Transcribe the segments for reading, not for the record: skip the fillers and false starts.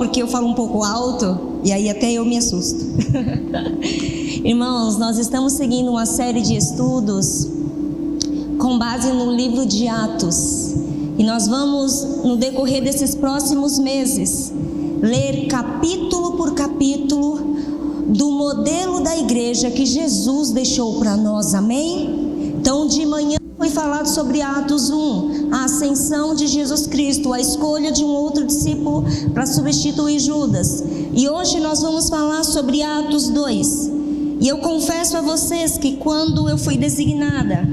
porque eu falo um pouco alto e aí até eu me assusto. Irmãos, nós estamos seguindo uma série de estudos com base no livro de Atos. E nós vamos, no decorrer desses próximos meses, ler capítulo por capítulo do modelo da igreja que Jesus deixou para nós, amém? Então, de manhã foi falado sobre Atos 1, a ascensão de Jesus Cristo, a escolha de um outro discípulo para substituir Judas. E hoje nós vamos falar sobre Atos 2. E eu confesso a vocês que quando eu fui designada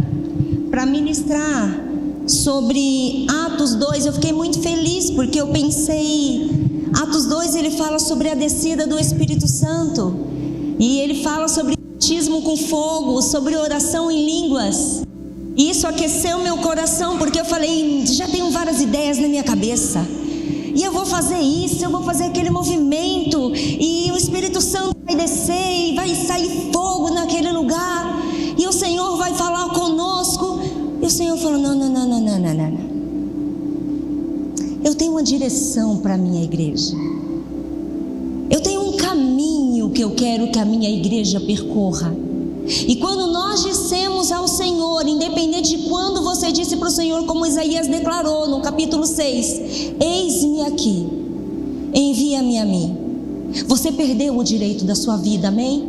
para ministrar sobre Atos 2, eu fiquei muito feliz, porque eu pensei, Atos 2 ele fala sobre a descida do Espírito Santo, e ele fala sobre batismo com fogo, sobre oração em línguas. E isso aqueceu meu coração, porque eu falei, já tenho várias ideias na minha cabeça, e eu vou fazer isso, eu vou fazer aquele movimento, e o Espírito Santo vai descer, e vai sair fogo naquele lugar, e o Senhor vai falar conosco. E o Senhor falou, não. Eu tenho uma direção para a minha igreja. Eu tenho um caminho que eu quero que a minha igreja percorra. E quando nós dissemos ao Senhor, independente de quando você disse para o Senhor, como Isaías declarou no capítulo 6, eis-me aqui, envia-me a mim. Você perdeu o direito da sua vida, amém?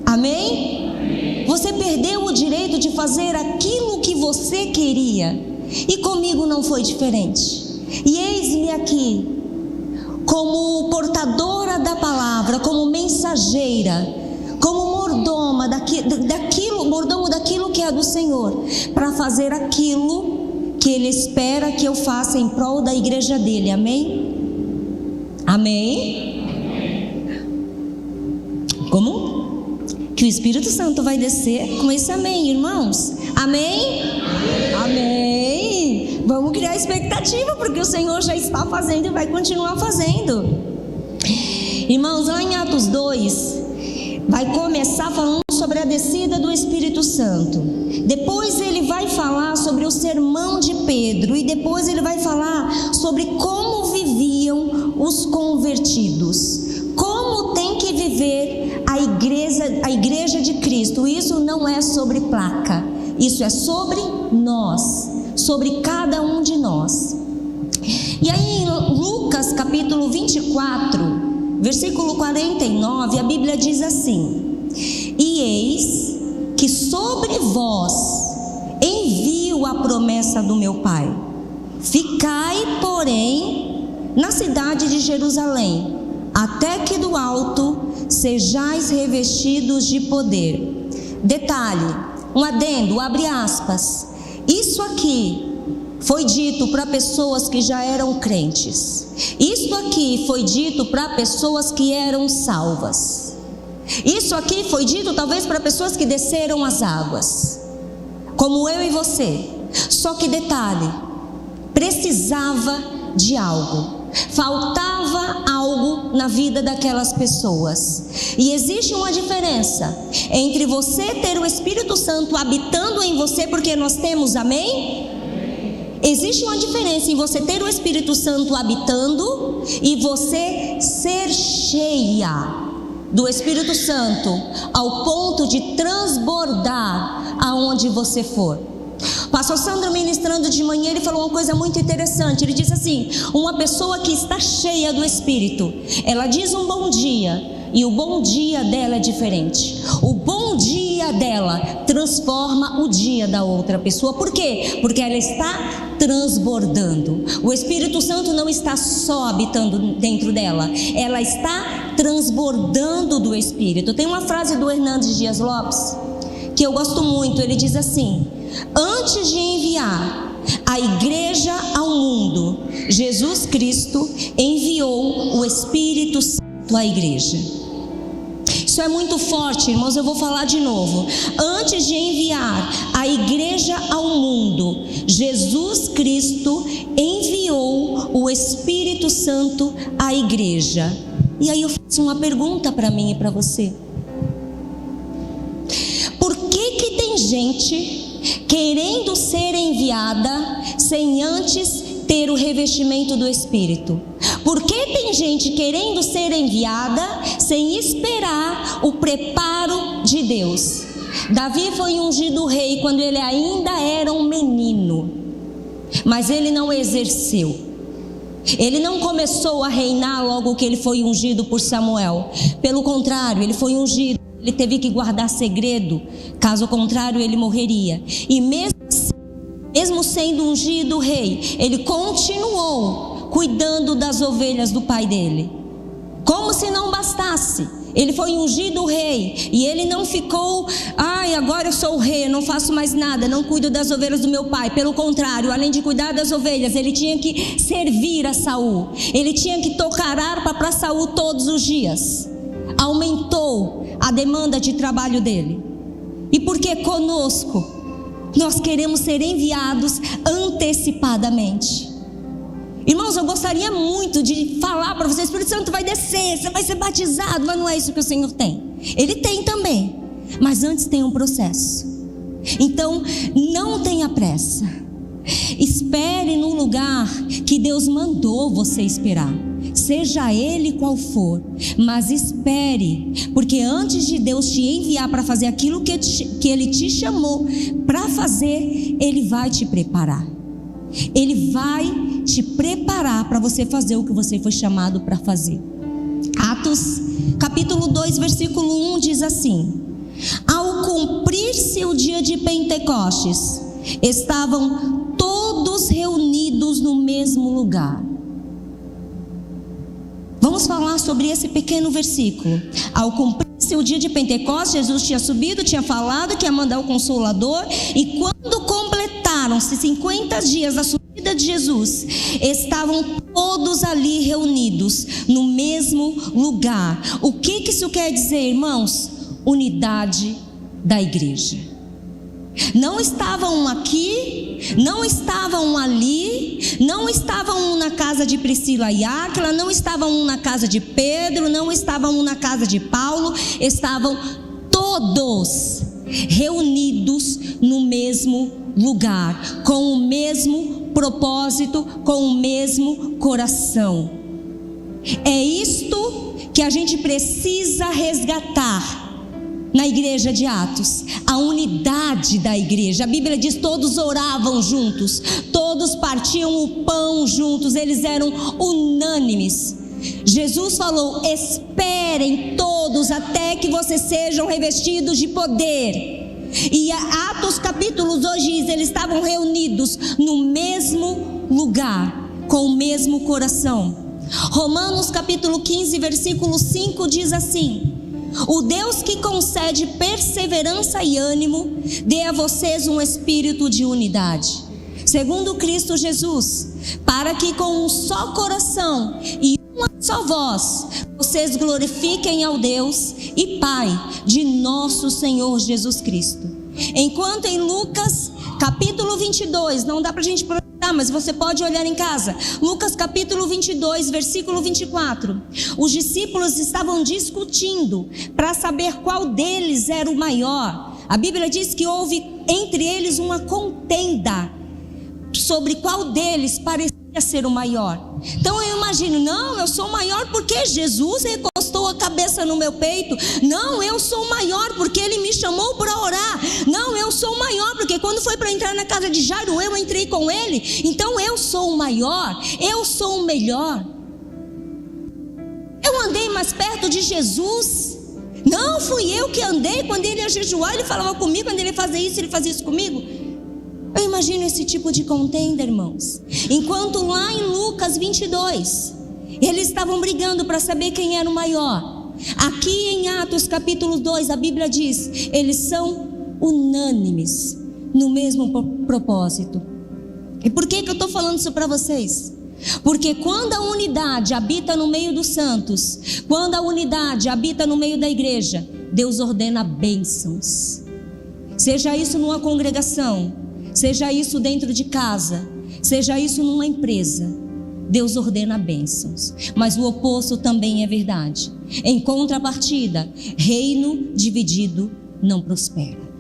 Amém? Você perdeu o direito de fazer aquilo que você queria. E comigo não foi diferente. E eis-me aqui, como portadora da palavra, como mensageira, como mordomo daquilo que é do Senhor, para fazer aquilo que Ele espera que eu faça em prol da igreja dele, amém? Amém? Como? Que o Espírito Santo vai descer com esse amém, irmãos? Amém? Amém! Vamos criar expectativa, porque o Senhor já está fazendo e vai continuar fazendo. Irmãos, lá em Atos 2, vai começar falando sobre a descida do Espírito Santo. Depois ele vai falar sobre o sermão de Pedro. E depois ele vai falar sobre como viviam os convertidos. Como tem que viver a igreja de Cristo. Isso não é sobre placa. Isso é sobre nós. Sobre cada um de nós. E aí em Lucas capítulo 24, versículo 49, a Bíblia diz assim: e eis que sobre vós envio a promessa do meu Pai. Ficai, porém, na cidade de Jerusalém, até que do alto sejais revestidos de poder. Detalhe, um adendo, abre aspas. Isso aqui foi dito para pessoas que já eram crentes. Isso aqui foi dito para pessoas que eram salvas. Isso aqui foi dito talvez para pessoas que desceram as águas, como eu e você. Só que detalhe, precisava de algo. Faltava algo na vida daquelas pessoas. E existe uma diferença entre você ter o Espírito Santo habitando em você, porque nós temos, amém? Existe uma diferença em você ter o Espírito Santo habitando e você ser cheia do Espírito Santo ao ponto de transbordar aonde você for. Pastor Sandro, ministrando de manhã, ele falou uma coisa muito interessante. Ele disse assim: uma pessoa que está cheia do Espírito, ela diz um bom dia, e o bom dia dela é diferente. O bom dia dela transforma o dia da outra pessoa. Por quê? Porque ela está transbordando. O Espírito Santo não está só habitando dentro dela, ela está transbordando do Espírito. Tem uma frase do Hernandes Dias Lopes que eu gosto muito. Ele diz assim: antes de enviar a igreja ao mundo, Jesus Cristo enviou o Espírito Santo à igreja. Isso é muito forte, irmãos, eu vou falar de novo. Antes de enviar a igreja ao mundo, Jesus Cristo enviou o Espírito Santo à igreja. E aí eu faço uma pergunta para mim e para você. Por que tem gente querendo ser enviada sem antes ter o revestimento do Espírito. Porque tem gente querendo ser enviada sem esperar o preparo de Deus. Davi foi ungido rei quando ele ainda era um menino, mas ele não exerceu. Ele não começou a reinar logo que ele foi ungido por Samuel. Pelo contrário, ele foi ungido, ele teve que guardar segredo, caso contrário ele morreria. E mesmo sendo ungido rei, ele continuou cuidando das ovelhas do pai dele. Como se não bastasse, ele foi ungido rei e ele não ficou, agora eu sou o rei, não faço mais nada, não cuido das ovelhas do meu pai. Pelo contrário, além de cuidar das ovelhas, ele tinha que servir a Saul. Ele tinha que tocar harpa para Saul todos os dias. Aumentou a demanda de trabalho dele. E porque conosco nós queremos ser enviados antecipadamente. Irmãos, eu gostaria muito de falar para vocês: o Espírito Santo vai descer, você vai ser batizado, mas não é isso que o Senhor tem. Ele tem também, mas antes tem um processo. Então não tenha pressa, espere no lugar que Deus mandou você esperar, seja ele qual for, mas espere, porque antes de Deus te enviar para fazer aquilo que Ele te chamou para fazer, Ele vai te preparar. Ele vai te preparar para você fazer o que você foi chamado para fazer. Atos capítulo 2 versículo 1 diz assim: ao cumprir-se o dia de Pentecostes, estavam todos reunidos no mesmo lugar. Vamos falar sobre esse pequeno versículo. Ao cumprir-se o dia de Pentecostes, Jesus tinha subido, tinha falado que ia mandar o Consolador. E quando completaram-se 50 dias da subida de Jesus, estavam todos ali reunidos no mesmo lugar. O que isso quer dizer, irmãos? Unidade da igreja. Não estavam aqui, não estavam ali, não estavam na casa de Priscila e Áquila, não estavam na casa de Pedro, não estavam na casa de Paulo, estavam todos reunidos no mesmo lugar, com o mesmo propósito, com o mesmo coração. É isto que a gente precisa resgatar na igreja de Atos, a unidade da igreja. A Bíblia diz: todos oravam juntos, todos partiam o pão juntos, eles eram unânimes. Jesus falou: esperem todos até que vocês sejam revestidos de poder. E Atos capítulo 2 diz: eles estavam reunidos no mesmo lugar, com o mesmo coração. Romanos capítulo 15 versículo 5 diz assim: o Deus que concede perseverança e ânimo, dê a vocês um espírito de unidade, segundo Cristo Jesus, para que com um só coração e uma só voz, vocês glorifiquem ao Deus e Pai de nosso Senhor Jesus Cristo. Enquanto em Lucas capítulo 22, não dá para a gente projetar, mas você pode olhar em casa. Lucas capítulo 22, versículo 24. Os discípulos estavam discutindo para saber qual deles era o maior. A Bíblia diz que houve entre eles uma contenda sobre qual deles parecia ser o maior. Então eu imagino: não, eu sou maior porque Jesus recostou a cabeça no meu peito. Não, eu sou maior porque Ele me chamou para orar. Não, eu sou maior porque quando foi para entrar na casa de Jairo, eu entrei com ele. Então eu sou o maior, eu sou o melhor. Eu andei mais perto de Jesus. Não, fui eu que andei. Quando ele ia jejuar, ele falava comigo. Quando ele fazia isso, ele fazia isso comigo. Eu imagino esse tipo de contenda, irmãos. Enquanto lá em Lucas 22, eles estavam brigando para saber quem era o maior. Aqui em Atos capítulo 2, a Bíblia diz: eles são unânimes no mesmo propósito. E por que eu estou falando isso para vocês? Porque quando a unidade habita no meio dos santos, quando a unidade habita no meio da igreja, Deus ordena bênçãos. Seja isso numa congregação, seja isso dentro de casa, seja isso numa empresa, Deus ordena bênçãos. Mas o oposto também é verdade. Em contrapartida, reino dividido não prospera.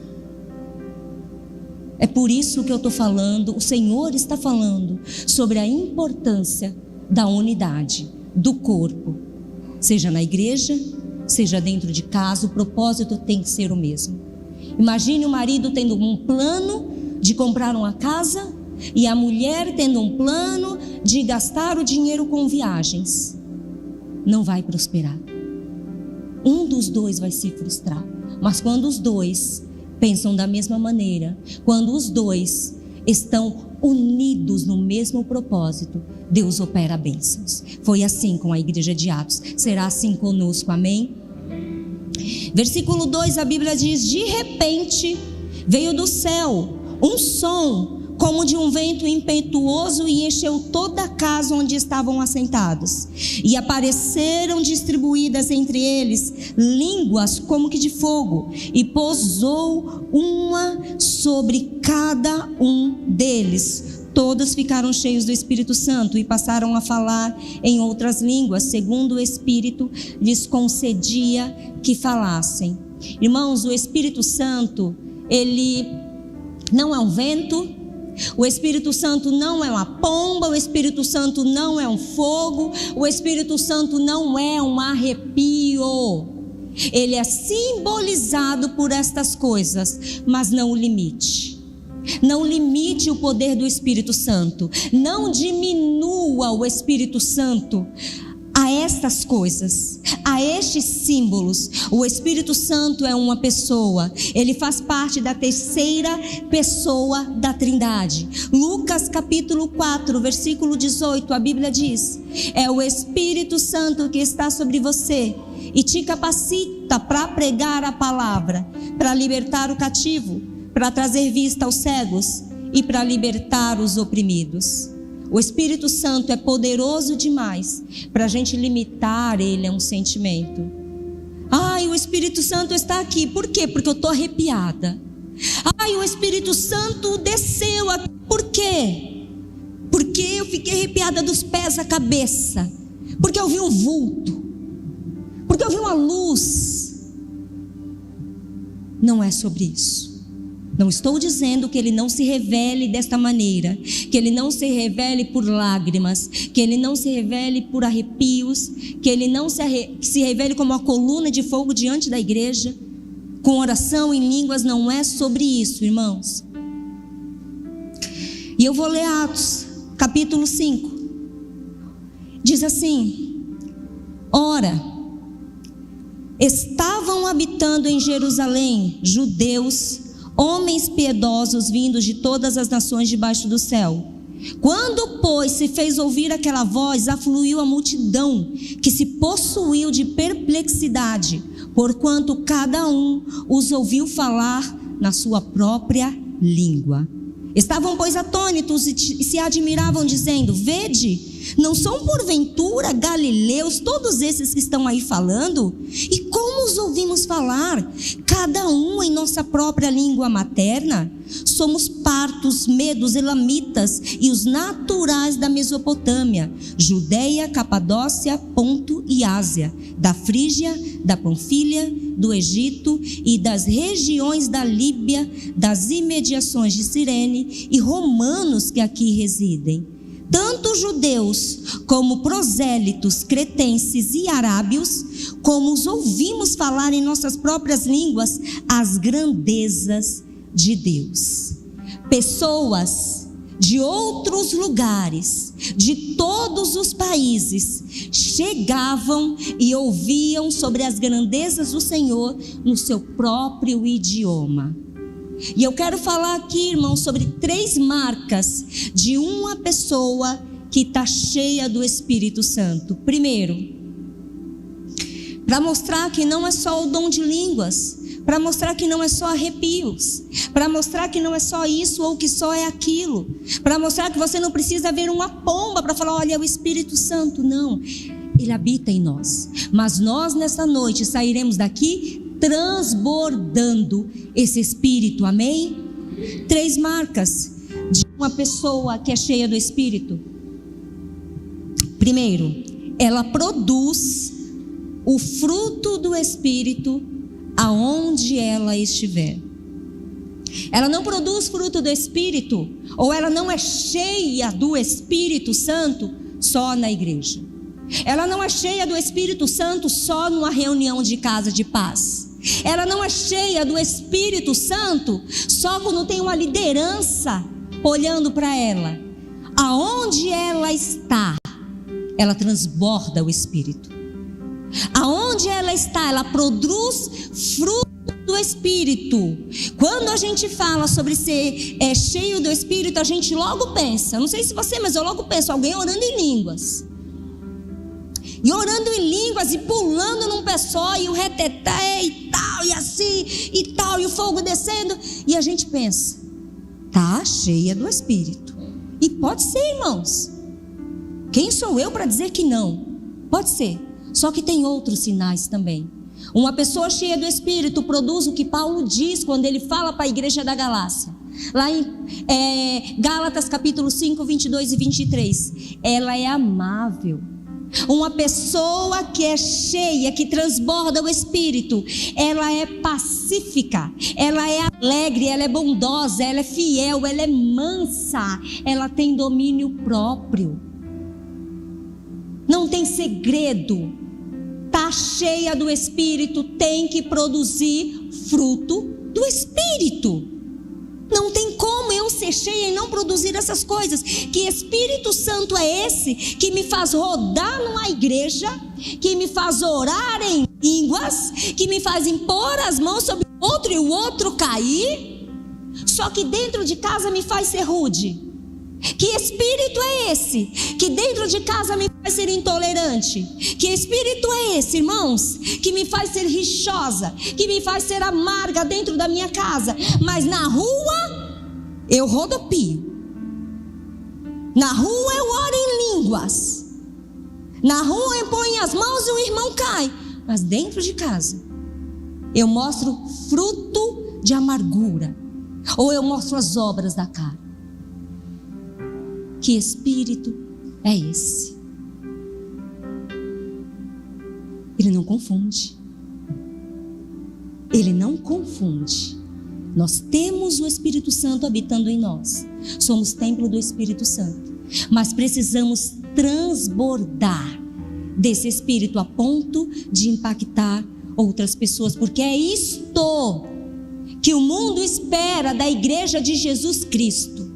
É por isso que eu estou falando, o Senhor está falando sobre a importância da unidade, do corpo. Seja na igreja, seja dentro de casa, o propósito tem que ser o mesmo. Imagine o marido tendo um plano de comprar uma casa e a mulher tendo um plano de gastar o dinheiro com viagens. Não vai prosperar. Um dos dois vai se frustrar. Mas quando os dois pensam da mesma maneira, quando os dois estão unidos no mesmo propósito, Deus opera bênçãos. Foi assim com a igreja de Atos, será assim conosco, amém? Versículo 2, a Bíblia diz: de repente veio do céu um som como de um vento impetuoso e encheu toda a casa onde estavam assentados. E apareceram distribuídas entre eles línguas como que de fogo, e pousou uma sobre cada um deles. Todos ficaram cheios do Espírito Santo e passaram a falar em outras línguas, segundo o Espírito lhes concedia que falassem. Irmãos, o Espírito Santo, ele não é um vento. O Espírito Santo não é uma pomba, o Espírito Santo não é um fogo, o Espírito Santo não é um arrepio. Ele é simbolizado por estas coisas, mas não o limite. Não limite o poder do Espírito Santo. Não diminua o Espírito Santo a estas coisas, a estes símbolos. O Espírito Santo é uma pessoa, ele faz parte da terceira pessoa da Trindade. Lucas capítulo 4, versículo 18, a Bíblia diz: é o Espírito Santo que está sobre você e te capacita para pregar a palavra, para libertar o cativo, para trazer vista aos cegos e para libertar os oprimidos. O Espírito Santo é poderoso demais para a gente limitar ele a um sentimento. Ai, o Espírito Santo está aqui. Por quê? Porque eu estou arrepiada. Ai, o Espírito Santo desceu aqui. Por quê? Porque eu fiquei arrepiada dos pés à cabeça. Porque eu vi um vulto. Porque eu vi uma luz. Não é sobre isso. Não estou dizendo que ele não se revele desta maneira, que ele não se revele por lágrimas, que ele não se revele por arrepios, que ele não se revele como uma coluna de fogo diante da igreja, com oração em línguas. Não é sobre isso, irmãos. E eu vou ler Atos, capítulo 5. Diz assim: ora, estavam habitando em Jerusalém judeus, homens piedosos vindos de todas as nações debaixo do céu. Quando, pois, se fez ouvir aquela voz, afluiu a multidão, que se possuiu de perplexidade, porquanto cada um os ouviu falar na sua própria língua. Estavam, pois, atônitos e se admiravam, dizendo: vede, não são porventura galileus todos esses que estão aí falando? E como os ouvimos falar, cada um em nossa própria língua materna? Somos partos, medos, elamitas e os naturais da Mesopotâmia, Judeia, Capadócia, Ponto e Ásia, da Frígia, da Panfilha, do Egito e das regiões da Líbia, das imediações de Cirene, e romanos que aqui residem. Tanto judeus como prosélitos, cretenses e arábios, como os ouvimos falar em nossas próprias línguas as grandezas de Deus. Pessoas de outros lugares, de todos os países, chegavam e ouviam sobre as grandezas do Senhor no seu próprio idioma. E eu quero falar aqui, irmãos, sobre 3 marcas de uma pessoa que está cheia do Espírito Santo. Primeiro, para mostrar que não é só o dom de línguas, para mostrar que não é só arrepios, para mostrar que não é só isso ou que só é aquilo, para mostrar que você não precisa ver uma pomba para falar: olha, é o Espírito Santo. Não, ele habita em nós. Mas nós nessa noite sairemos daqui transbordando esse Espírito, amém? 3 marcas de uma pessoa que é cheia do Espírito. Primeiro, ela produz o fruto do Espírito aonde ela estiver. ela não produz fruto do Espírito, ou ela não é cheia do Espírito Santo só na igreja. Ela não é cheia do Espírito Santo só numa reunião de casa de paz. Ela não é cheia do Espírito Santo só quando tem uma liderança olhando para ela. Aonde ela está, ela transborda o Espírito. Aonde ela está, ela produz fruto do Espírito. Quando a gente fala sobre ser cheio do Espírito, a gente logo pensa, não sei se você, mas eu logo penso, alguém orando em línguas. E orando em línguas e pulando num pé só, e o reteté e tal, e assim, e tal, e o fogo descendo. E a gente pensa, tá cheia do Espírito. E pode ser, irmãos. Quem sou eu para dizer que não? Pode ser. Só que tem outros sinais também. Uma pessoa cheia do Espírito produz o que Paulo diz quando ele fala para a igreja da Galácia. Lá em Gálatas capítulo 5, 22 e 23. Ela é amável. Uma pessoa que é cheia, que transborda o Espírito, ela é pacífica, ela é alegre, ela é bondosa, ela é fiel, ela é mansa, ela tem domínio próprio. Não tem segredo. Tá cheia do Espírito, tem que produzir fruto do Espírito. Não tem como eu ser cheia e não produzir essas coisas. Que Espírito Santo é esse que me faz rodar numa igreja, que me faz orar em línguas, que me faz impor as mãos sobre o outro e o outro cair, só que dentro de casa me faz ser rude? Que Espírito é esse que dentro de casa me faz ser intolerante? Que Espírito é esse, irmãos, que me faz ser rixosa, que me faz ser amarga dentro da minha casa, mas na rua eu rodopio, na rua eu oro em línguas, na rua eu ponho as mãos e o irmão cai, mas dentro de casa eu mostro fruto de amargura, ou eu mostro as obras da carne? Que Espírito é esse? Ele não confunde. Ele não confunde. Nós temos o Espírito Santo habitando em nós. Somos templo do Espírito Santo. Mas precisamos transbordar desse Espírito a ponto de impactar outras pessoas. Porque é isto que o mundo espera da igreja de Jesus Cristo.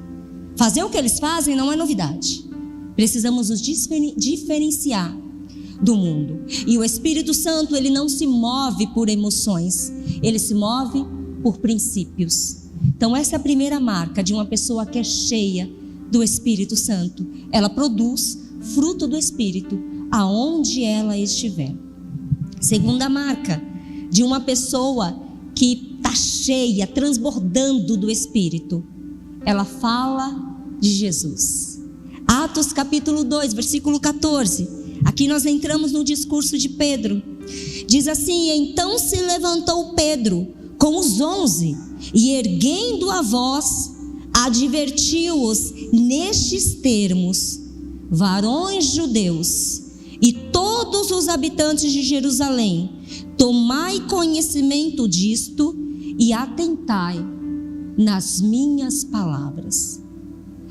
Fazer o que eles fazem não é novidade. Precisamos nos diferenciar do mundo. E o Espírito Santo, ele não se move por emoções, ele se move por princípios. Então essa é a primeira marca de uma pessoa que é cheia do Espírito Santo. Ela produz fruto do Espírito aonde ela estiver. Segunda marca de uma pessoa que está cheia, transbordando do Espírito. Ela fala de Jesus. Atos capítulo 2, versículo 14. Aqui nós entramos no discurso de Pedro. Diz assim: então se levantou Pedro com os 11 e erguendo a voz, advertiu-os nestes termos: varões judeus e todos os habitantes de Jerusalém, tomai conhecimento disto e atentai nas minhas palavras.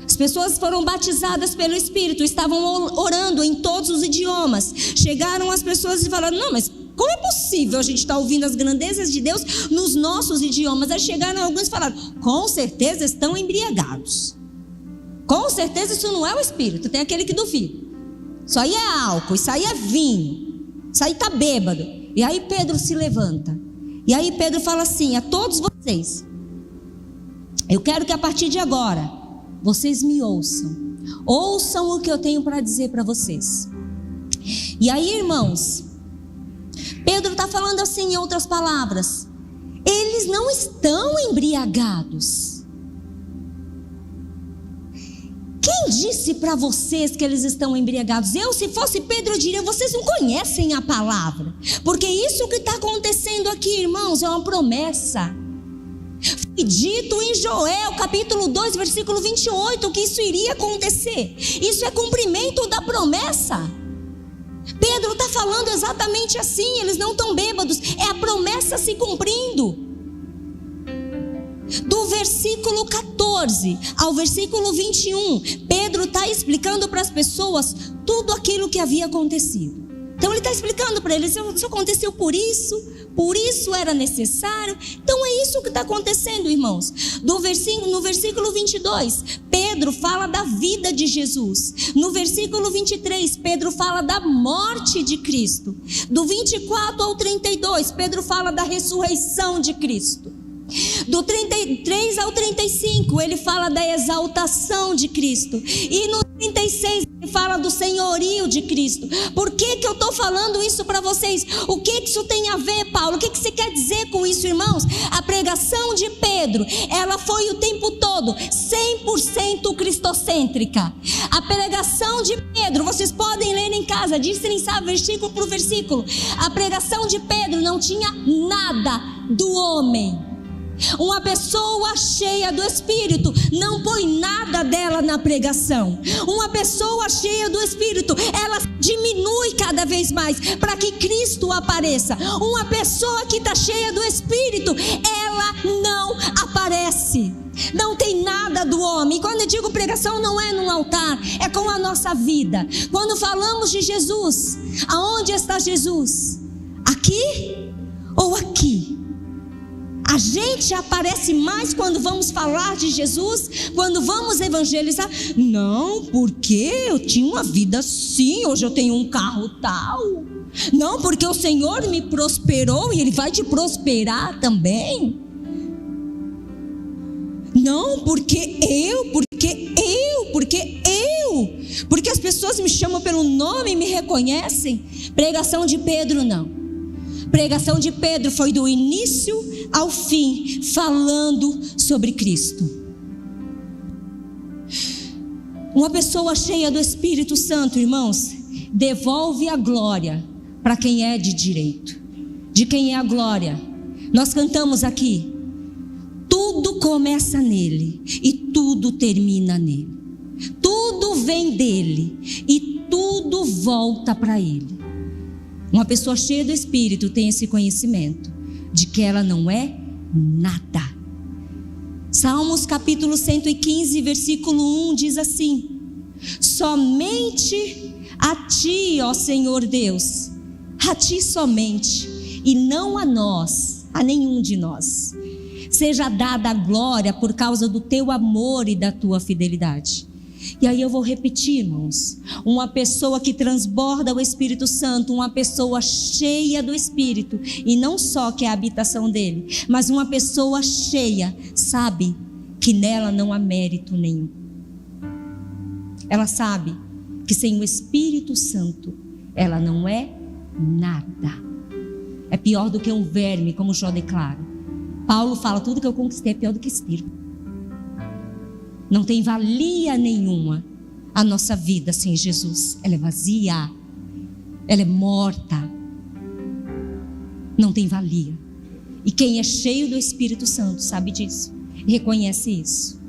As pessoas foram batizadas pelo Espírito, estavam orando em todos os idiomas. Chegaram as pessoas e falaram: não, mas como é possível a gente estar ouvindo as grandezas de Deus nos nossos idiomas? Aí chegaram alguns e falaram: com certeza estão embriagados. Com certeza isso não é o Espírito. Tem aquele que duvida. Isso aí é álcool, isso aí é vinho, isso aí está bêbado. E aí Pedro se levanta. E aí Pedro fala assim: a todos vocês, eu quero que a partir de agora vocês me ouçam. Ouçam o que eu tenho para dizer para vocês. E aí, irmãos, Pedro está falando assim, em outras palavras: eles não estão embriagados. Quem disse para vocês que eles estão embriagados? Eu, se fosse Pedro, eu diria: vocês não conhecem a palavra. Porque isso que está acontecendo aqui, irmãos, é uma promessa. Foi dito em Joel capítulo 2, versículo 28, que isso iria acontecer. Isso é cumprimento da promessa. Pedro está falando exatamente assim. Eles não estão bêbados, é a promessa se cumprindo. Do versículo 14 ao versículo 21, Pedro está explicando para as pessoas tudo aquilo que havia acontecido. Então ele está explicando para eles: isso aconteceu por isso era necessário. Então é isso que está acontecendo, irmãos. No versículo 22, Pedro fala da vida de Jesus. No versículo 23, Pedro fala da morte de Cristo. Do 24 ao 32, Pedro fala da ressurreição de Cristo. Do 33 ao 35, ele fala da exaltação de Cristo. E no 36, ele fala do senhorio de Cristo. Por que eu estou falando isso para vocês? O que isso tem a ver, Paulo? O que você quer dizer com isso, irmãos? A pregação de Pedro, ela foi o tempo todo 100% cristocêntrica. A pregação de Pedro, vocês podem ler em casa, destrinçar versículo por versículo. A pregação de Pedro não tinha nada do homem. Uma pessoa cheia do Espírito não põe nada dela na pregação. Uma pessoa cheia do Espírito, ela diminui cada vez mais para que Cristo apareça. Uma pessoa que está cheia do Espírito, ela não aparece. Não tem nada do homem. E quando eu digo pregação, não é num altar, é com a nossa vida. Quando falamos de Jesus, aonde está Jesus? Aqui ou aqui? A gente aparece mais quando vamos falar de Jesus, quando vamos evangelizar. Não, porque eu tinha uma vida assim, hoje eu tenho um carro tal. Não, porque o Senhor me prosperou e Ele vai te prosperar também. Não, porque as pessoas me chamam pelo nome e me reconhecem. Pregação de Pedro não. Pregação de Pedro foi do início ao fim, falando sobre Cristo. Uma pessoa cheia do Espírito Santo, irmãos, devolve a glória para quem é de direito. De quem é a glória? Nós cantamos aqui: tudo começa nele e tudo termina nele. Tudo vem dele e tudo volta para ele. Uma pessoa cheia do Espírito tem esse conhecimento de que ela não é nada. Salmos capítulo 115, versículo 1 diz assim: somente a ti, ó Senhor Deus, a ti somente, e não a nós, a nenhum de nós, seja dada a glória por causa do teu amor e da tua fidelidade. E aí eu vou repetir, irmãos: uma pessoa que transborda o Espírito Santo, uma pessoa cheia do Espírito, e não só que é a habitação dele, mas uma pessoa cheia, sabe que nela não há mérito nenhum. Ela sabe que sem o Espírito Santo ela não é nada. É pior do que um verme, como Jó declara. Paulo fala: tudo que eu conquistei é pior do que Espírito. Não tem valia nenhuma a nossa vida sem Jesus. Ela é vazia, ela é morta, não tem valia. E quem é cheio do Espírito Santo sabe disso, reconhece isso.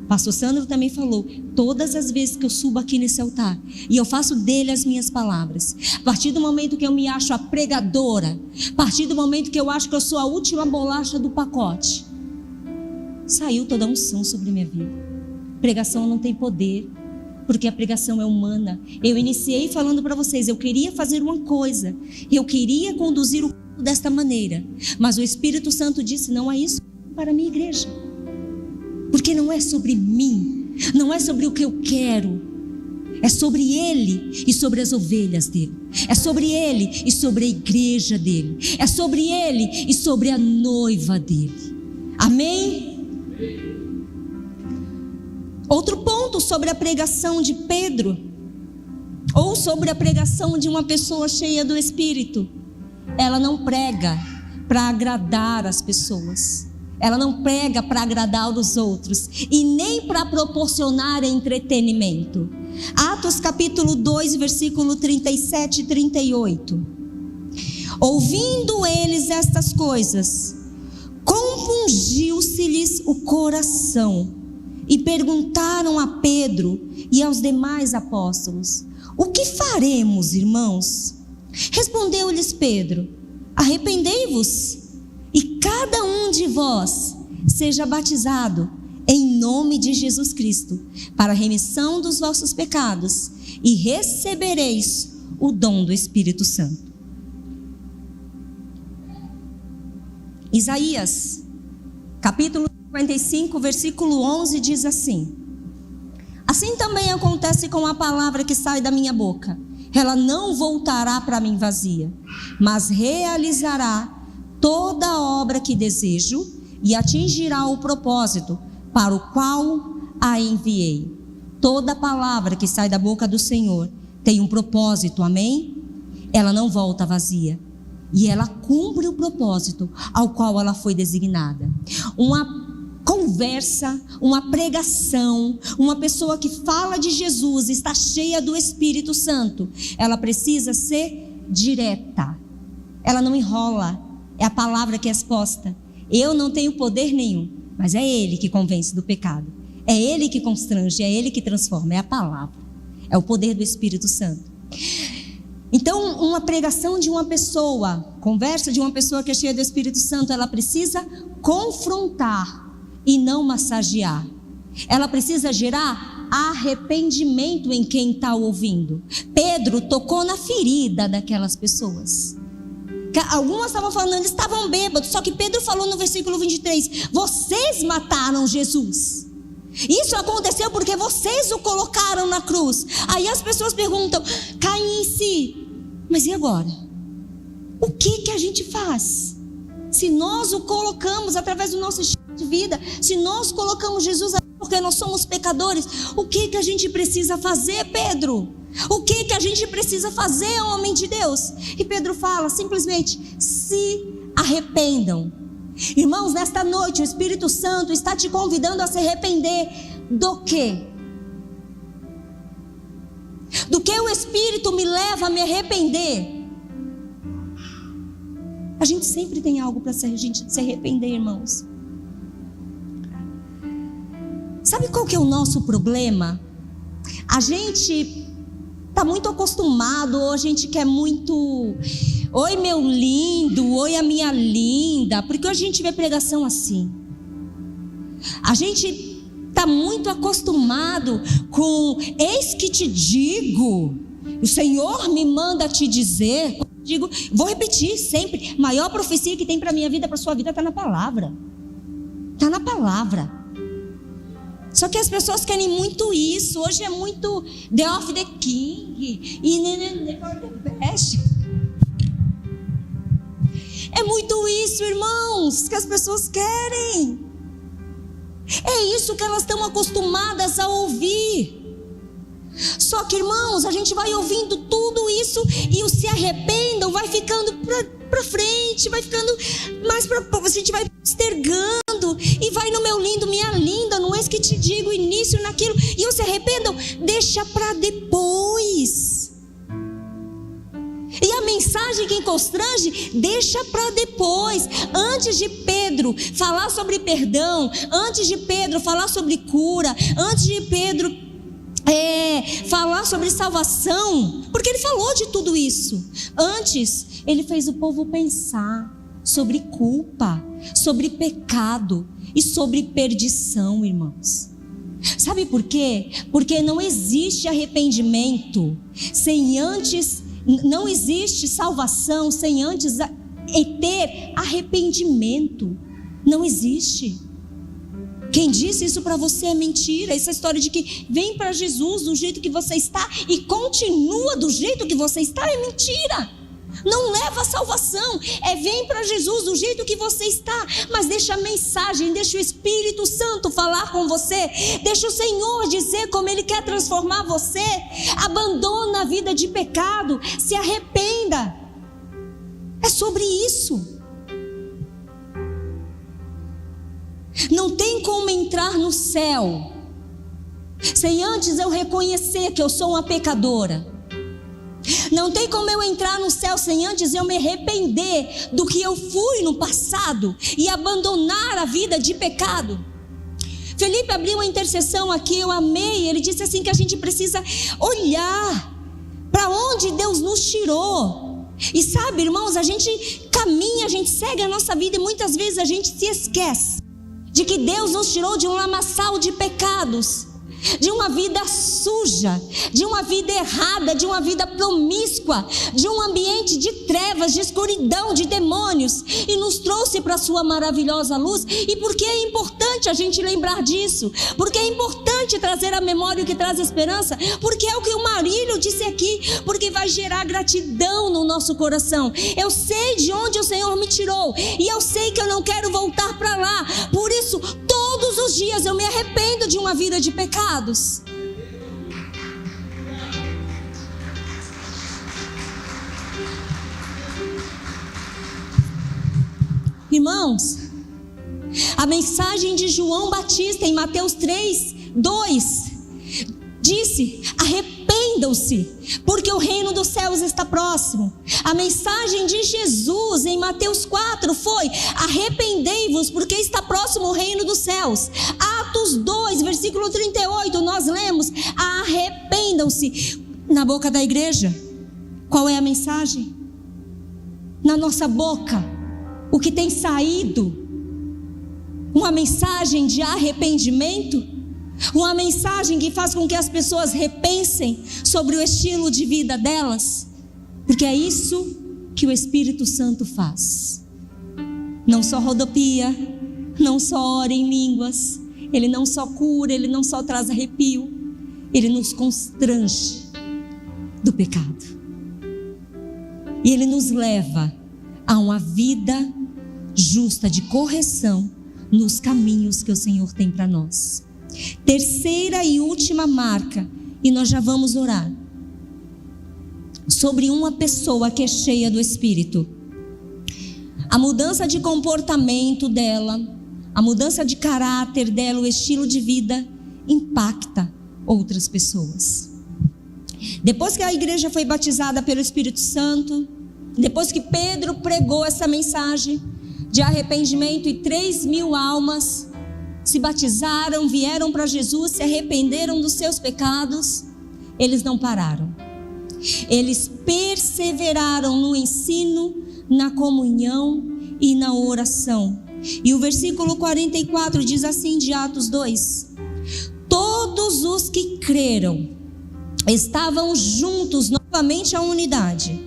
Pastor Sandro também falou: todas as vezes que eu subo aqui nesse altar e eu faço dele as minhas palavras, a partir do momento que eu me acho a pregadora, a partir do momento que eu acho que eu sou a última bolacha do pacote, saiu toda a unção sobre a minha vida. Pregação não tem poder, porque a pregação é humana. Eu iniciei falando para vocês: eu queria fazer uma coisa, eu queria conduzir o culto desta maneira, mas o Espírito Santo disse: não é isso para a minha igreja, porque não é sobre mim, não é sobre o que eu quero, é sobre Ele e sobre as ovelhas dele, é sobre Ele e sobre a igreja dele, é sobre Ele e sobre a noiva dele. Amém? Outro ponto sobre a pregação de Pedro, ou sobre a pregação de uma pessoa cheia do Espírito: ela não prega para agradar as pessoas, ela não prega para agradar os outros e nem para proporcionar entretenimento. Atos capítulo 2, versículo 37 e 38. Ouvindo eles estas coisas, compungiu-se-lhes o coração, e perguntaram a Pedro e aos demais apóstolos: o que faremos, irmãos? Respondeu-lhes Pedro: arrependei-vos e cada um de vós seja batizado em nome de Jesus Cristo, para a remissão dos vossos pecados, e recebereis o dom do Espírito Santo. Isaías, capítulo 55, versículo 11, diz assim: assim também acontece com a palavra que sai da minha boca. Ela não voltará para mim vazia, mas realizará toda a obra que desejo e atingirá o propósito para o qual a enviei. Toda palavra que sai da boca do Senhor tem um propósito, amém? Ela não volta vazia, e ela cumpre o propósito ao qual ela foi designada. Uma conversa, uma pregação, uma pessoa que fala de Jesus, está cheia do Espírito Santo, ela precisa ser direta, ela não enrola, é a palavra que é exposta. Eu não tenho poder nenhum, mas é Ele que convence do pecado, é Ele que constrange, é Ele que transforma, é a palavra, é o poder do Espírito Santo. Então, uma pregação de uma pessoa, conversa de uma pessoa que é cheia do Espírito Santo, ela precisa confrontar e não massagear. Ela precisa gerar arrependimento em quem está ouvindo. Pedro tocou na ferida daquelas pessoas. Algumas estavam falando, eles estavam bêbados, só que Pedro falou no versículo 23, vocês mataram Jesus. Isso aconteceu porque vocês o colocaram na cruz. Aí as pessoas perguntam, caem em si, mas e agora? O que a gente faz? Se nós o colocamos através do nosso estilo de vida, se nós colocamos Jesus porque nós somos pecadores, o que a gente precisa fazer, Pedro? O que a gente precisa fazer, homem de Deus? E Pedro fala simplesmente, se arrependam. Irmãos, nesta noite o Espírito Santo está te convidando a se arrepender do quê? Do que o Espírito me leva a me arrepender? A gente sempre tem algo para a gente se arrepender, irmãos. Sabe qual que é o nosso problema? A gente está muito acostumado, ou a gente quer muito, oi meu lindo, oi a minha linda, porque a gente vê pregação assim. A gente está muito acostumado com, eis que te digo, o Senhor me manda te dizer. Digo, vou repetir sempre, a maior profecia que tem para a minha vida, para a sua vida, está na palavra. Está na palavra. Só que as pessoas querem muito isso. Hoje é muito The of the King e for the best. É muito isso, irmãos, que as pessoas querem. É isso que elas estão acostumadas a ouvir. Só que, irmãos, a gente vai ouvindo tudo isso e o se arrependam vai ficando para frente, vai ficando mais para, a gente vai postergando e vai no meu lindo, minha linda, não é isso que te digo, início naquilo, e o se arrependam, deixa para depois. E a mensagem que constrange, deixa para depois. Antes de Pedro falar sobre perdão, antes de Pedro falar sobre cura, antes de Pedro falar sobre salvação, porque ele falou de tudo isso. Antes, ele fez o povo pensar sobre culpa, sobre pecado e sobre perdição, irmãos. Sabe por quê? Porque não existe arrependimento sem antes, não existe salvação sem antes ter arrependimento. Não existe. Quem disse isso para você é mentira. Essa história de que vem para Jesus do jeito que você está e continua do jeito que você está é mentira. Não leva a salvação. Vem para Jesus do jeito que você está, mas deixa a mensagem, deixa o Espírito Santo falar com você, deixa o Senhor dizer como Ele quer transformar você. Abandona a vida de pecado, se arrependa. É sobre isso. Não tem como entrar no céu sem antes eu reconhecer que eu sou uma pecadora. Não tem como eu entrar no céu sem antes eu me arrepender do que eu fui no passado e abandonar a vida de pecado. Felipe abriu uma intercessão aqui, eu amei. Ele disse assim que a gente precisa olhar para onde Deus nos tirou. E sabe, irmãos, a gente caminha, a gente segue a nossa vida e muitas vezes a gente se esquece de que Deus nos tirou de um lamaçal de pecados, de uma vida suja, de uma vida errada, de uma vida promíscua, de um ambiente de trevas, de escuridão, de demônios, e nos trouxe para a sua maravilhosa luz. E por que é importante a gente lembrar disso? Porque é importante trazer à memória o que traz esperança, porque é o que o Marílio disse aqui, porque vai gerar gratidão no nosso coração. Eu sei de onde o Senhor me tirou, e eu sei que eu não quero voltar para lá. Por isso, todos os dias eu me arrependo de uma vida de pecados. Irmãos, a mensagem de João Batista em Mateus 3:2 disse: arrependam-se, porque o reino dos céus está próximo. A mensagem de Jesus em Mateus 4 foi: arrependei-vos, porque está próximo o reino dos céus. Atos 2, versículo 38, nós lemos: arrependam-se. Na boca da igreja, qual é a mensagem? Na nossa boca, o que tem saído? Uma mensagem de arrependimento? Uma mensagem que faz com que as pessoas repensem sobre o estilo de vida delas? Porque é isso que o Espírito Santo faz. Não só rodopia, não só ora em línguas, ele não só cura, ele não só traz arrepio, ele nos constrange do pecado. E ele nos leva a uma vida justa de correção nos caminhos que o Senhor tem para nós. Terceira e última marca, e nós já vamos orar, sobre uma pessoa que é cheia do Espírito. A mudança de comportamento dela, a mudança de caráter dela, o estilo de vida impacta outras pessoas. Depois que a igreja foi batizada pelo Espírito Santo, depois que Pedro pregou essa mensagem de arrependimento e 3.000 almas se batizaram, vieram para Jesus, se arrependeram dos seus pecados, eles não pararam. Eles perseveraram no ensino, na comunhão e na oração. E o versículo 44 diz assim de Atos 2: todos os que creram estavam juntos novamente à unidade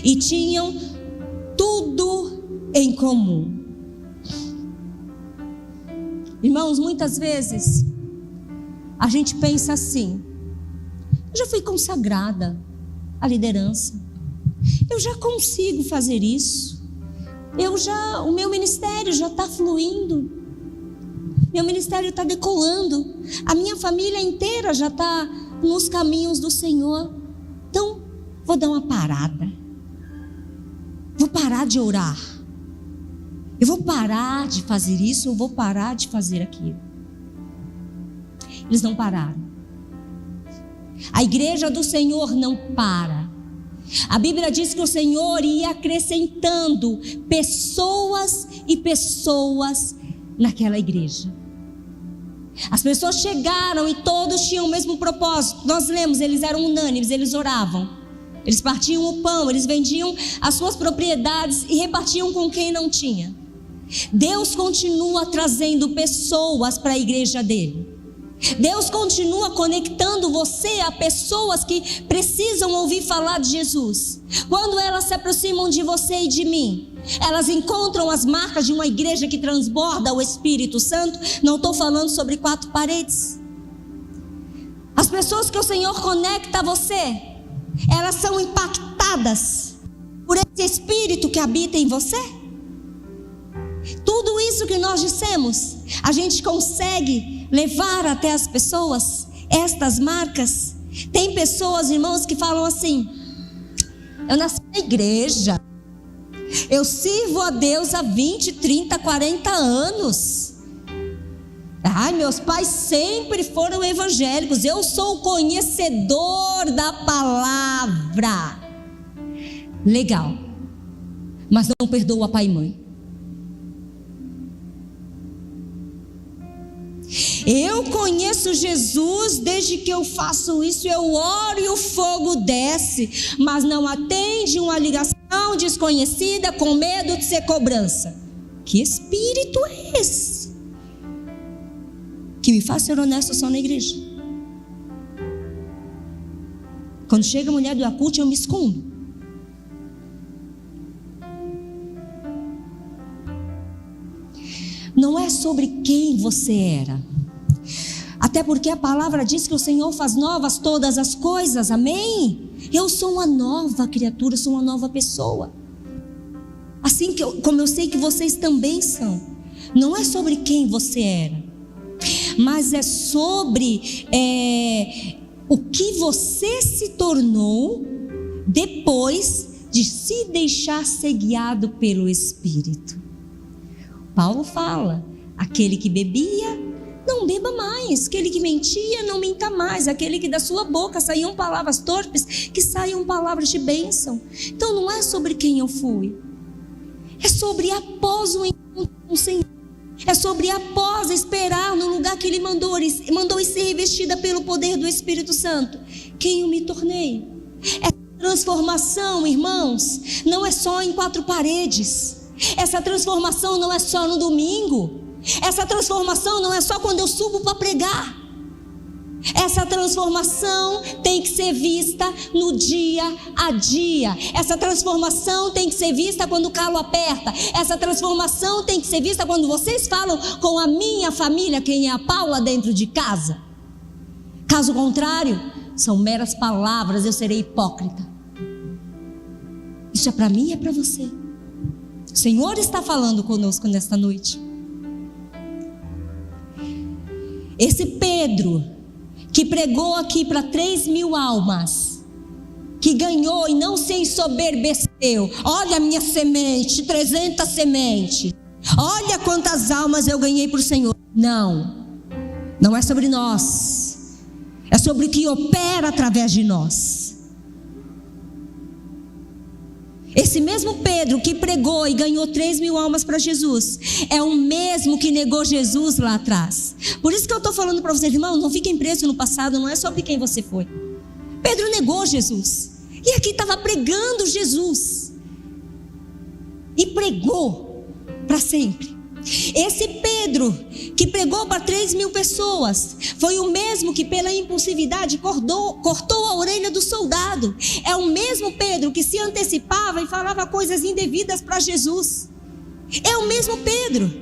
e tinham tudo em comum. Irmãos, muitas vezes a gente pensa assim: eu já fui consagrada à liderança, eu já consigo fazer isso, o meu ministério já está fluindo, meu ministério está decolando, a minha família inteira já está nos caminhos do Senhor. Então vou dar uma parada, vou parar de orar, eu vou parar de fazer isso, eu vou parar de fazer aquilo. Eles não pararam. A igreja do Senhor não para. A Bíblia diz que o Senhor ia acrescentando pessoas e pessoas naquela igreja. As pessoas chegaram e todos tinham o mesmo propósito. Nós lemos, eles eram unânimes, eles oravam, eles partiam o pão, eles vendiam as suas propriedades e repartiam com quem não tinha. Deus continua trazendo pessoas para a igreja dele. Deus continua conectando você a pessoas que precisam ouvir falar de Jesus. Quando elas se aproximam de você e de mim, elas encontram as marcas de uma igreja que transborda o Espírito Santo. Não estou falando sobre 4 paredes. As pessoas que o Senhor conecta a você, elas são impactadas por esse Espírito que habita em você. Tudo isso que nós dissemos, a gente consegue levar até as pessoas estas marcas. Tem pessoas, irmãos, que falam assim: eu nasci na igreja, eu sirvo a Deus há 20, 30, 40 anos. Ai, meus pais sempre foram evangélicos, eu sou conhecedor da palavra. Legal, mas não perdoa pai e mãe. Eu conheço Jesus, desde que eu faço isso, eu oro e o fogo desce, mas não atende uma ligação desconhecida com medo de ser cobrança. Que espírito é esse? que me faz ser honesto só na igreja. Quando chega a mulher do Yakult, eu me escondo. Não é sobre quem você era. Até porque a palavra diz que o Senhor faz novas todas as coisas, amém? Eu sou uma nova criatura, sou uma nova pessoa. Assim como eu sei que vocês também são. Não é sobre quem você era, mas é sobre o que você se tornou depois de se deixar ser guiado pelo Espírito. Paulo fala: aquele que bebia, não beba mais. Aquele que mentia, não minta mais. Aquele que da sua boca saíam palavras torpes, que saiam palavras de bênção. Então não é sobre quem eu fui, é sobre após o encontro com o Senhor. É sobre após esperar no lugar que Ele mandou e ser revestida pelo poder do Espírito Santo, quem eu me tornei. Essa transformação, irmãos, não é só em 4 paredes. Essa transformação não é só no domingo. Essa transformação não é só quando eu subo para pregar. Essa transformação tem que ser vista no dia a dia. Essa transformação tem que ser vista quando o calo aperta. Essa transformação tem que ser vista quando vocês falam com a minha família, quem é a Paula dentro de casa. Caso contrário, são meras palavras, eu serei hipócrita. Isso é para mim e é para você. O Senhor está falando conosco nesta noite. Esse Pedro que pregou aqui para 3.000 almas, que ganhou e não se ensoberbeceu. Olha a minha semente, 300 sementes. Olha quantas almas eu ganhei para o Senhor. Não é sobre nós. É sobre o que opera através de nós. Esse mesmo Pedro que pregou e ganhou 3.000 almas para Jesus, é o mesmo que negou Jesus lá atrás. Por isso que eu estou falando para vocês, irmão, não fiquem presos no passado, não é sobre quem você foi. Pedro negou Jesus, e aqui estava pregando Jesus, e pregou para sempre. Esse Pedro que pregou para 3.000 pessoas foi o mesmo que pela impulsividade cortou a orelha do soldado. É o mesmo Pedro que se antecipava e falava coisas indevidas para Jesus. É o mesmo Pedro,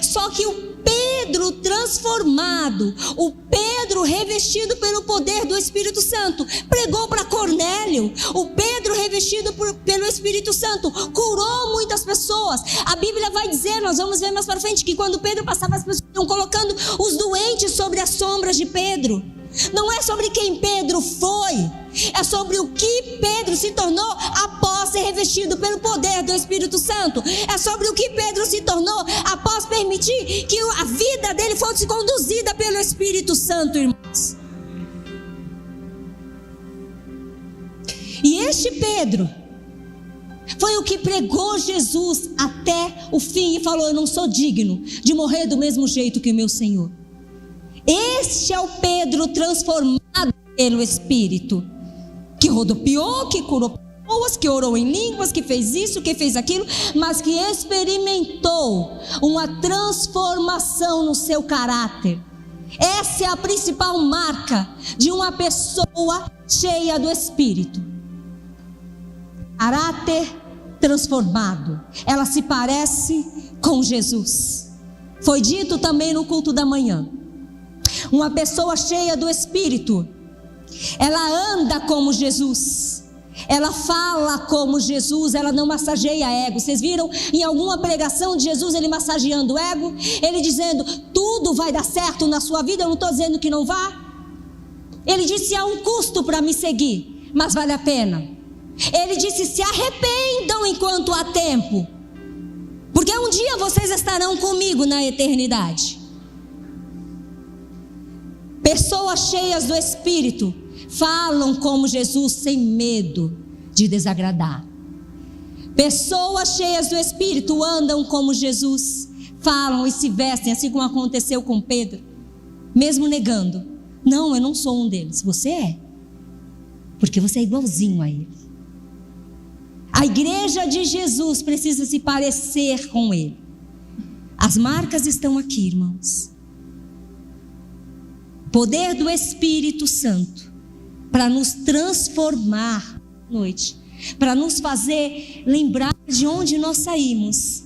só que o Pedro transformado, o Pedro revestido pelo poder do Espírito Santo, pregou para Cornélio. O Pedro revestido pelo Espírito Santo curou muitas pessoas. A Bíblia vai dizer, nós vamos ver mais para frente, que quando Pedro passava, as pessoas estão colocando os doentes sobre as sombras de Pedro. Não é sobre quem Pedro foi, é sobre o que Pedro se tornou após ser revestido pelo poder do Espírito Santo. É sobre o que Pedro se tornou após permitir que a vida dele fosse conduzida pelo Espírito Santo, irmãos. E este Pedro foi o que pregou Jesus até o fim e falou: eu não sou digno de morrer do mesmo jeito que o meu Senhor. Este é o Pedro transformado pelo Espírito, que rodopiou, que curou pessoas, que orou em línguas, que fez isso, que fez aquilo, mas que experimentou uma transformação no seu caráter. Essa é a principal marca de uma pessoa cheia do Espírito. Caráter transformado. Ela se parece com Jesus. Foi dito também no culto da manhã. Uma pessoa cheia do Espírito, ela anda como Jesus, ela fala como Jesus, ela não massageia ego. Vocês viram em alguma pregação de Jesus ele massageando o ego? Ele dizendo: tudo vai dar certo na sua vida. Eu não estou dizendo que não vá. Ele disse: há um custo para me seguir, mas vale a pena. Ele disse: se arrependam enquanto há tempo, porque um dia vocês estarão comigo na eternidade. Pessoas cheias do Espírito falam como Jesus sem medo de desagradar. Pessoas cheias do Espírito andam como Jesus, falam e se vestem assim como aconteceu com Pedro, mesmo negando: não, eu não sou um deles. Você é, porque você é igualzinho a ele. A igreja de Jesus precisa se parecer com ele. As marcas estão aqui, irmãos. Poder do Espírito Santo para nos transformar à noite, para nos fazer lembrar de onde nós saímos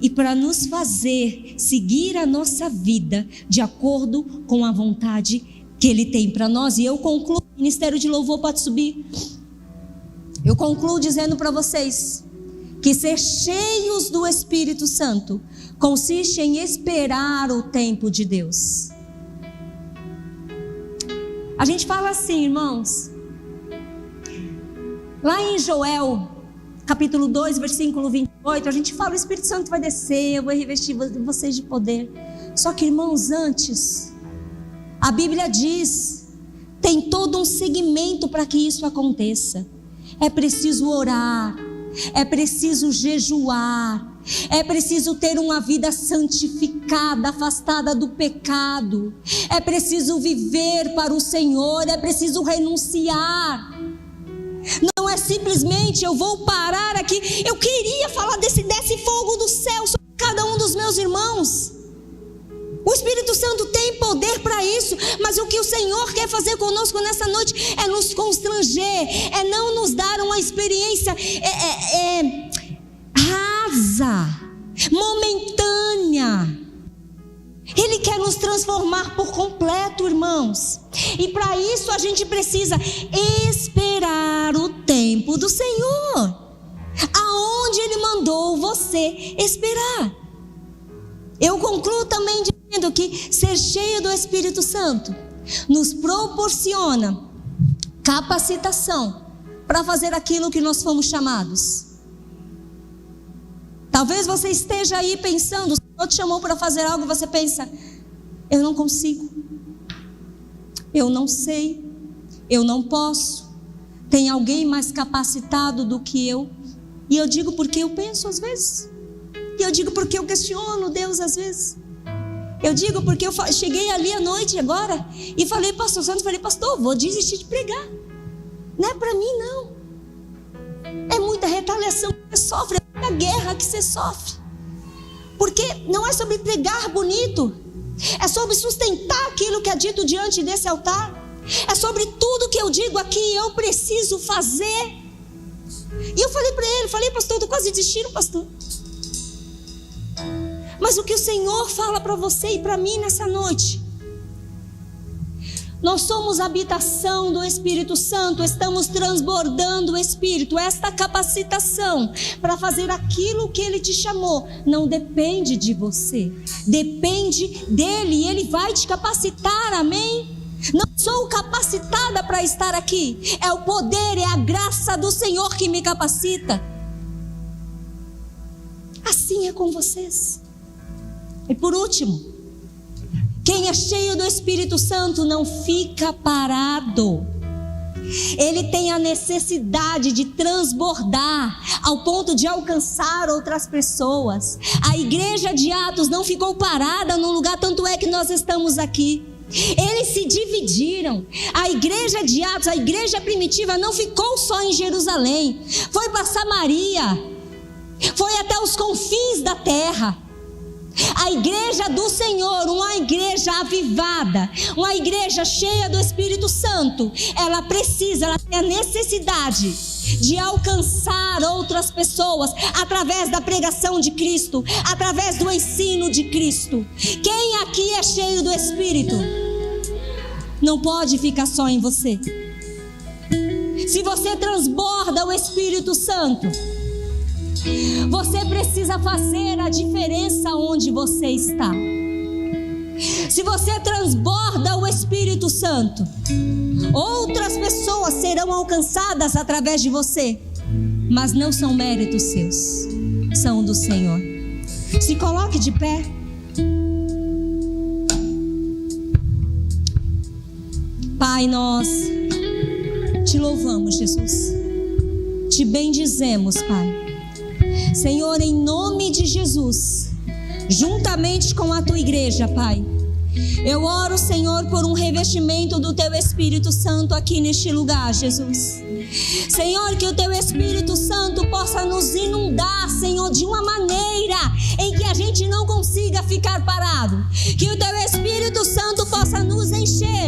e para nos fazer seguir a nossa vida de acordo com a vontade que Ele tem para nós. E eu concluo, o Ministério de Louvor pode subir. Eu concluo dizendo para vocês que ser cheios do Espírito Santo consiste em esperar o tempo de Deus. A gente fala assim, irmãos, lá em Joel, capítulo 2, versículo 28, a gente fala: o Espírito Santo vai descer, eu vou revestir vocês de poder. Só que, irmãos, antes, a Bíblia diz, tem todo um segmento para que isso aconteça. É preciso orar, é preciso jejuar, é preciso ter uma vida santificada, afastada do pecado, é preciso viver para o Senhor, é preciso renunciar. Não é simplesmente eu vou parar aqui. Eu queria falar desse fogo do céu sobre cada um dos meus irmãos. O Espírito Santo tem poder para isso, mas o que o Senhor quer fazer conosco nessa noite é nos constranger, é não nos dar uma experiência rasa, momentânea. Ele quer nos transformar por completo, irmãos. E para isso a gente precisa esperar o tempo do Senhor, aonde Ele mandou você esperar. Eu concluo também dizendo que ser cheio do Espírito Santo nos proporciona capacitação para fazer aquilo que nós fomos chamados. Talvez você esteja aí pensando, o Senhor te chamou para fazer algo, você pensa: eu não consigo, eu não sei, eu não posso, tem alguém mais capacitado do que eu. E eu digo porque eu penso às vezes, e eu digo porque eu questiono Deus às vezes. Eu digo porque eu cheguei ali à noite agora e falei: pastor Santos, pastor, vou desistir de pregar, não é para mim não, é muita retaliação que você sofre, é muita guerra que você sofre, porque não é sobre pregar bonito, é sobre sustentar aquilo que é dito diante desse altar, é sobre tudo que eu digo aqui eu preciso fazer. E eu falei para ele, pastor, estou quase desistindo, pastor. Mas o que o Senhor fala para você e para mim nessa noite: nós somos habitação do Espírito Santo, estamos transbordando o Espírito. Esta capacitação para fazer aquilo que Ele te chamou não depende de você, depende dEle, e Ele vai te capacitar, amém? Não sou capacitada para estar aqui, é o poder, é a graça do Senhor que me capacita. Assim é com vocês. E por último, quem é cheio do Espírito Santo não fica parado. Ele tem a necessidade de transbordar ao ponto de alcançar outras pessoas. A igreja de Atos não ficou parada num lugar, tanto é que nós estamos aqui. Eles se dividiram. A igreja de Atos, a igreja primitiva, não ficou só em Jerusalém, foi para Samaria, foi até os confins da terra. A igreja do Senhor, uma igreja avivada, uma igreja cheia do Espírito Santo, ela tem a necessidade de alcançar outras pessoas através da pregação de Cristo, através do ensino de Cristo. Quem aqui é cheio do Espírito não pode ficar só em você. Se você transborda o Espírito Santo, você precisa fazer a diferença onde você está. Se você transborda o Espírito Santo, outras pessoas serão alcançadas através de você, mas não são méritos seus, são do Senhor. Se coloque de pé. Pai, nós te louvamos, Jesus, te bendizemos, Pai. Senhor, em nome de Jesus, juntamente com a tua igreja, Pai, eu oro, Senhor, por um revestimento do teu Espírito Santo aqui neste lugar, Jesus. Senhor, que o teu Espírito Santo possa nos inundar, Senhor, de uma maneira em que a gente não consiga ficar parado. Que o teu Espírito Santo possa nos encher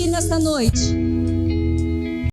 aqui nesta noite